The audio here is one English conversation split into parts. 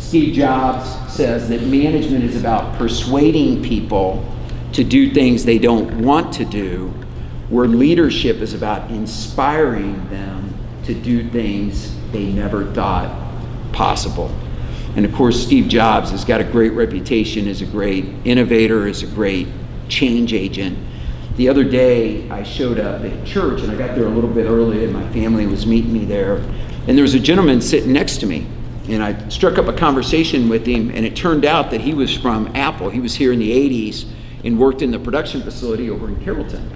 Steve Jobs says that management is about persuading people to do things they don't want to do, where leadership is about inspiring them to do things they never thought possible. And of course, Steve Jobs has got a great reputation as a great innovator, as a great change agent. The other day, I showed up at church, and I got there a little bit early, and my family was meeting me there. And there was a gentleman sitting next to me, and I struck up a conversation with him, and it turned out that he was from Apple. He was here in the 80s and worked in the production facility over in Carrollton.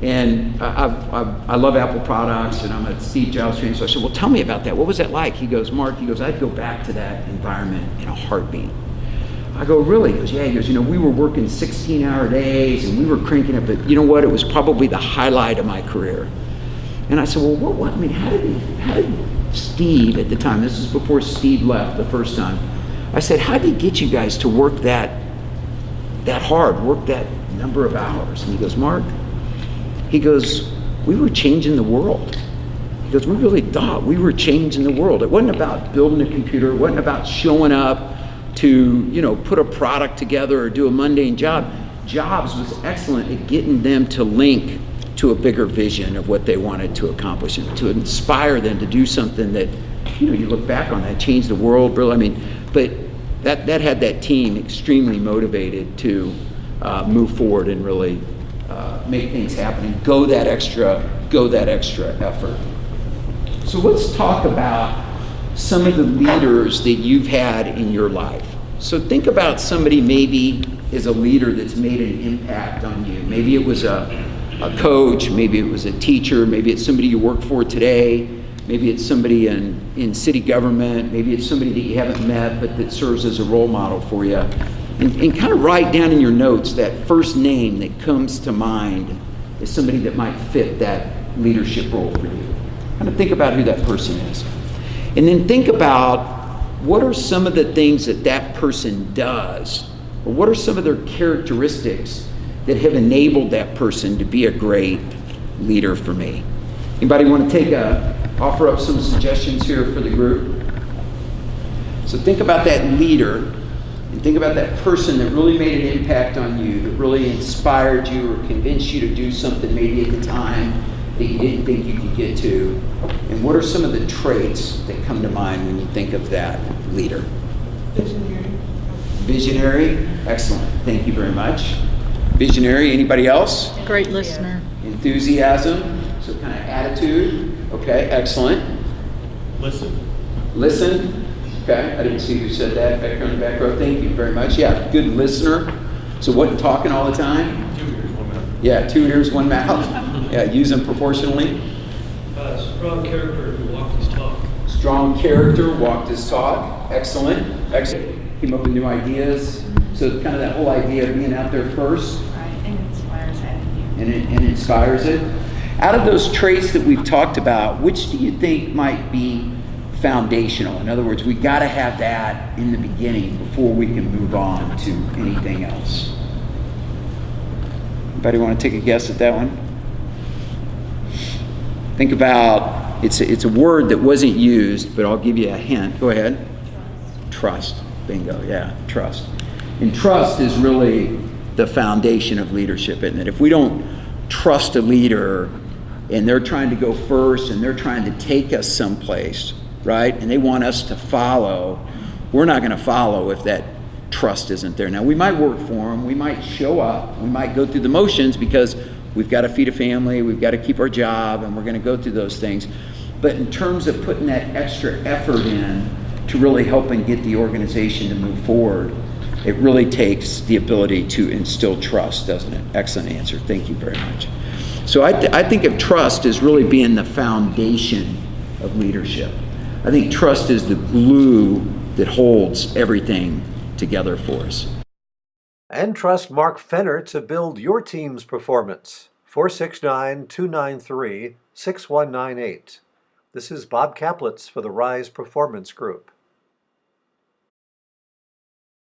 And I love Apple products, and I'm a Steve Jobs fan, so I said, well, tell me about that. What was that like? He goes, Mark, I'd go back to that environment in a heartbeat. I go, really? He goes, yeah. He goes, we were working 16-hour days, and we were cranking it, but you know what? It was probably the highlight of my career. And I said, well, what? I mean, how did Steve at the time, this is before Steve left the first time, I said, how did he get you guys to work that hard, work that number of hours? And he goes, Mark, he goes, we were changing the world. He goes, we really thought we were changing the world. It wasn't about building a computer. It wasn't about showing up to, put a product together or do a mundane job. Jobs was excellent at getting them to link to a bigger vision of what they wanted to accomplish and to inspire them to do something that, you look back on that, changed the world, really. But that had that team extremely motivated to move forward and really make things happen and go that extra effort. So let's talk about some of the leaders that you've had in your life. So think about somebody maybe as a leader that's made an impact on you. Maybe it was a coach, maybe it was a teacher, maybe it's somebody you work for today, maybe it's somebody in city government, maybe it's somebody that you haven't met but that serves as a role model for you. And kind of write down in your notes that first name that comes to mind as somebody that might fit that leadership role for you. Kind of think about who that person is. And then think about what are some of the things that person does, or what are some of their characteristics that have enabled that person to be a great leader for me. Anybody want to offer up some suggestions here for the group? So think about that leader, and think about that person that really made an impact on you, that really inspired you or convinced you to do something maybe at the time that you didn't think you could get to. And what are some of the traits that come to mind when you think of that leader? Visionary, excellent. Thank you very much. Visionary, anybody else? Great listener. Enthusiasm, so kind of attitude. Okay, excellent. Listen. Okay, I didn't see who said that back on the back row. Thank you very much. Yeah, good listener. So wasn't talking all the time? 2 ears, 1 mouth. Yeah, 2 ears, 1 mouth. Yeah, use them proportionally. Strong character who walked his talk. Strong character, walked his talk. Excellent. Came up with new ideas. So kind of that whole idea of being out there first. Right, and inspires that. And inspires it. Out of those traits that we've talked about, which do you think might be foundational? In other words, we got to have that in the beginning before we can move on to anything else. Anybody want to take a guess at that one? Think about, it's a word that wasn't used, but I'll give you a hint. Go ahead. Trust. Bingo, yeah, trust. And trust is really the foundation of leadership, isn't it? If we don't trust a leader and they're trying to go first and they're trying to take us someplace, right? And they want us to follow, we're not going to follow if that trust isn't there. Now, we might work for them, we might show up, we might go through the motions because we've got to feed a family, we've got to keep our job, and we're going to go through those things. But in terms of putting that extra effort in to really helping get the organization to move forward, it really takes the ability to instill trust, doesn't it? Excellent answer. Thank you very much. So I think of trust as really being the foundation of leadership. I think trust is the glue that holds everything together for us. And trust Mark Fenner to build your team's performance. 469-293-6198. This is Bob Kaplitz for the Rise Performance Group.